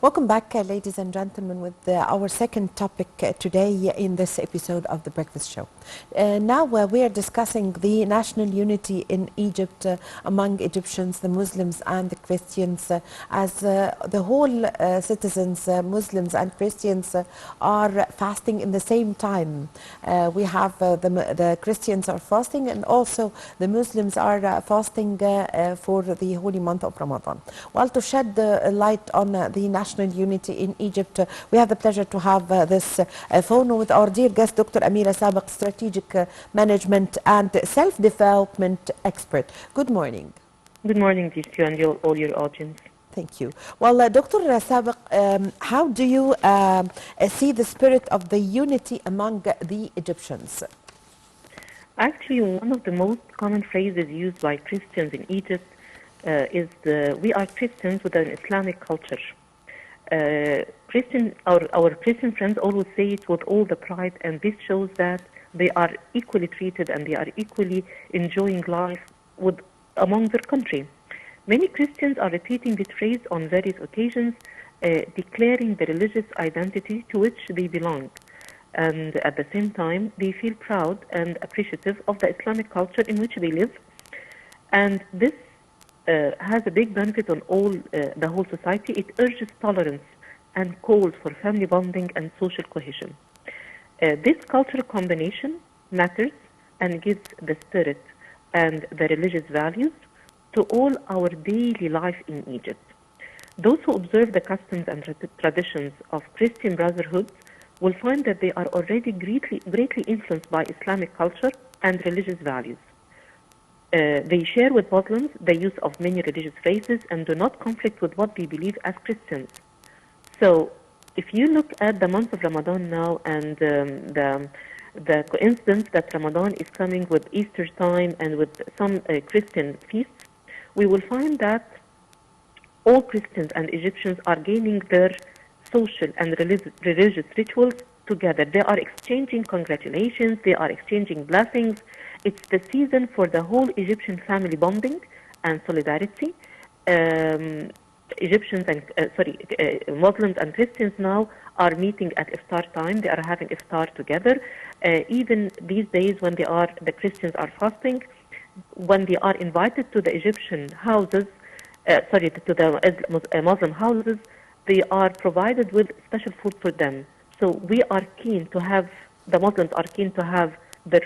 Welcome back, ladies and gentlemen, with our second topic today in this episode of The Breakfast Show. Now we are discussing the national unity in Egypt among Egyptians, the Muslims and the Christians, as the whole citizens, Muslims and Christians, are fasting in the same time. We have the Christians are fasting, and also the Muslims are fasting for the holy month of Ramadan. Well, to shed light on the national unity in Egypt, we have the pleasure to have this phone with our dear guest, Dr. Amira Sabek, strategic management and self-development expert. Good morning. Good morning, Gishu, and all your audience. Thank you. Well, Dr. Sabek, how do you see the spirit of the unity among the Egyptians? Actually, one of the most common phrases used by Christians in Egypt is we are Christians with an Islamic culture. Our Christian friends always say it with all the pride, and this shows that they are equally treated and they are equally enjoying life among their country. Many Christians are repeating this phrase on various occasions, declaring the religious identity to which they belong. And at the same time, they feel proud and appreciative of the Islamic culture in which they live. And this has a big benefit on the whole society. It urges tolerance and calls for family bonding and social cohesion. This cultural combination matters and gives the spirit and the religious values to all our daily life in Egypt. Those who observe the customs and traditions of Christian brotherhood will find that they are already greatly influenced by Islamic culture and religious values. They share with Muslims the use of many religious phrases and do not conflict with what they believe as Christians. So, if you look at the month of Ramadan now and the coincidence that Ramadan is coming with Easter time and with some Christian feasts, we will find that all Christians and Egyptians are gaining their social and religious rituals together. They are exchanging congratulations, they are exchanging blessings. It's the season for the whole Egyptian family bonding and solidarity. Muslims and Christians now are meeting at iftar time. They are having iftar together. Even these days when the Christians are fasting, when they are invited to the Egyptian houses, to the Muslim houses, they are provided with special food for them. So the Muslims are keen to have their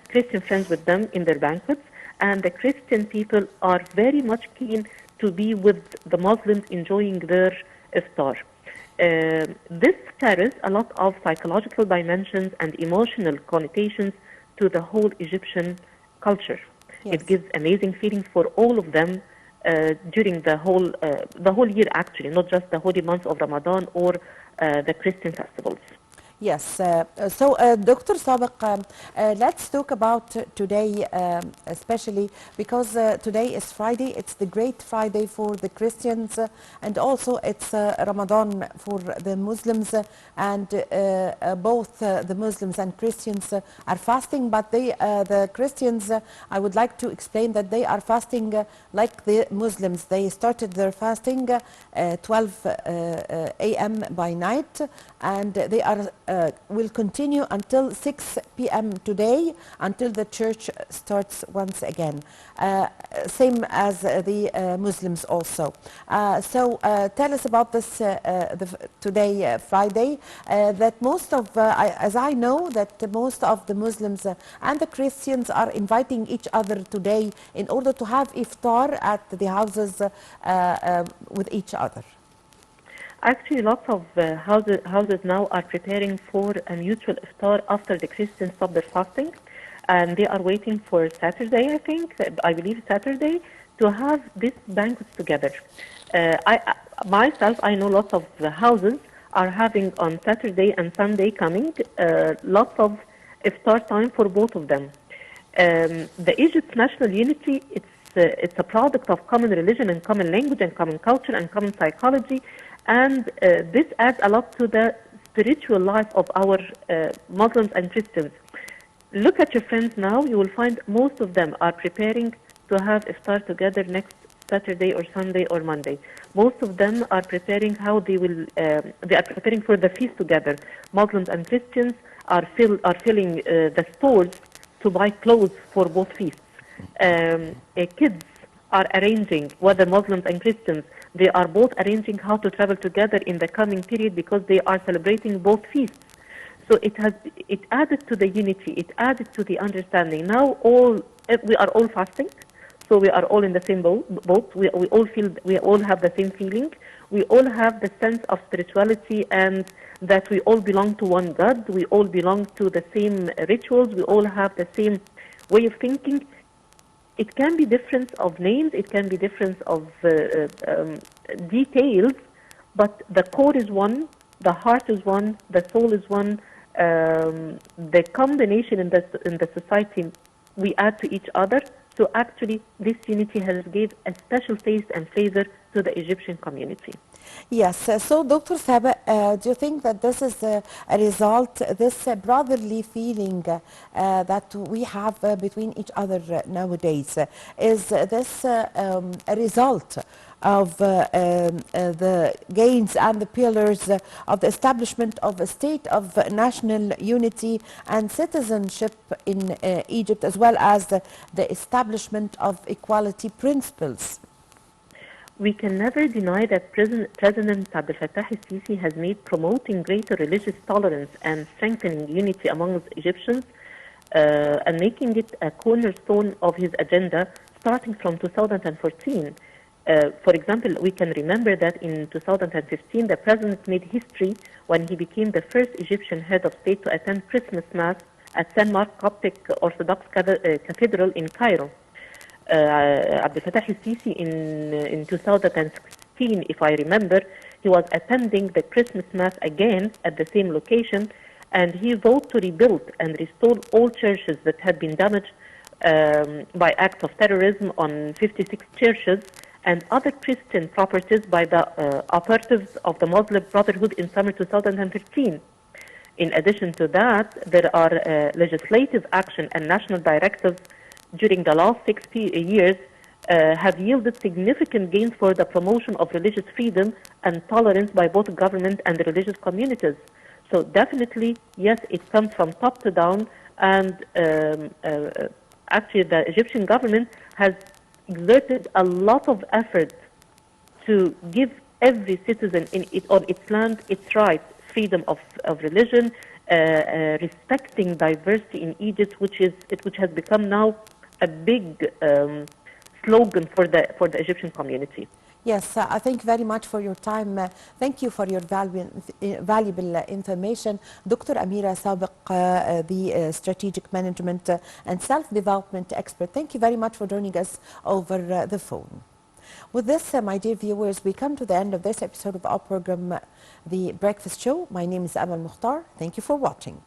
Christian friends with them in their banquets, and the Christian people are very much keen to be with the Muslims enjoying their iftar. This carries a lot of psychological dimensions and emotional connotations to the whole Egyptian culture. Yes. It gives amazing feelings for all of them during the whole year, actually, not just the holy months of Ramadan or the Christian festivals. Yes. Dr. Sabek, let's talk about today, especially because today is Friday. It's the Great Friday for the Christians, and also it's Ramadan for the Muslims. And both the Muslims and Christians are fasting. But the Christians, I would like to explain that they are fasting like the Muslims. They started their fasting 12 a.m. by night, and they are will continue until 6 p.m. today, until the church starts once again. Same as the Muslims also. Tell us about this today, Friday, that most of, as I know, that most of the Muslims and the Christians are inviting each other today in order to have iftar at the houses with each other. Actually, lots of houses now are preparing for a mutual iftar after the Christians stop their fasting, and they are waiting for Saturday, I believe Saturday, to have these banquets together. I know lots of houses are having on Saturday and Sunday coming lots of iftar time for both of them. The Egypt's national unity, it's a product of common religion and common language and common culture and common psychology. And this adds a lot to the spiritual life of our Muslims and Christians. Look at your friends now. You will find most of them are preparing to have iftar together next Saturday or Sunday or Monday. Most of them are preparing how they are preparing for the feast together. Muslims and Christians are filling the stores to buy clothes for both feasts. Kids are arranging, whether Muslims and Christians, they are both arranging how to travel together in the coming period because they are celebrating both feasts. So it added to the unity, it added to the understanding. Now we are all fasting, so we are all in the same boat. We all feel, we all have the same feeling. We all have the sense of spirituality and that we all belong to one God. We all belong to the same rituals. We all have the same way of thinking. It can be difference of names, it can be difference of details, but the core is one, the heart is one, the soul is one. The combination in the society we add to each other. So actually, this unity has gave a special taste and flavor to the Egyptian community. Yes, so Dr. Sabek, do you think that this is a result, this brotherly feeling that we have between each other nowadays, is this a result of the gains and the pillars of the establishment of a state of national unity and citizenship in Egypt, as well as the establishment of equality principles? We can never deny that President Abdel Fattah el-Sisi has made promoting greater religious tolerance and strengthening unity among Egyptians and making it a cornerstone of his agenda starting from 2014. For example, we can remember that in 2015, the president made history when he became the first Egyptian head of state to attend Christmas Mass at St. Mark Coptic Orthodox Cathedral in Cairo. Abdel Fattah el-Sisi in 2016, if I remember, he was attending the Christmas Mass again at the same location, and he vowed to rebuild and restore all churches that had been damaged by acts of terrorism on 56 churches and other Christian properties by the operatives of the Muslim Brotherhood in summer 2015. In addition to that, there are legislative action and national directives during the last 6 years have yielded significant gains for the promotion of religious freedom and tolerance by both government and the religious communities. So definitely, yes, it comes from top to down, and actually the Egyptian government has exerted a lot of effort to give every citizen on its land its rights, freedom of religion, respecting diversity in Egypt, which has become now a big slogan for the Egyptian community. Yes, I thank very much for your time. Thank you for your valuable information. Dr. Amira Sabek, the strategic management and self-development expert. Thank you very much for joining us over the phone. With this, my dear viewers, we come to the end of this episode of our program, The Breakfast Show. My name is Amal Mukhtar. Thank you for watching.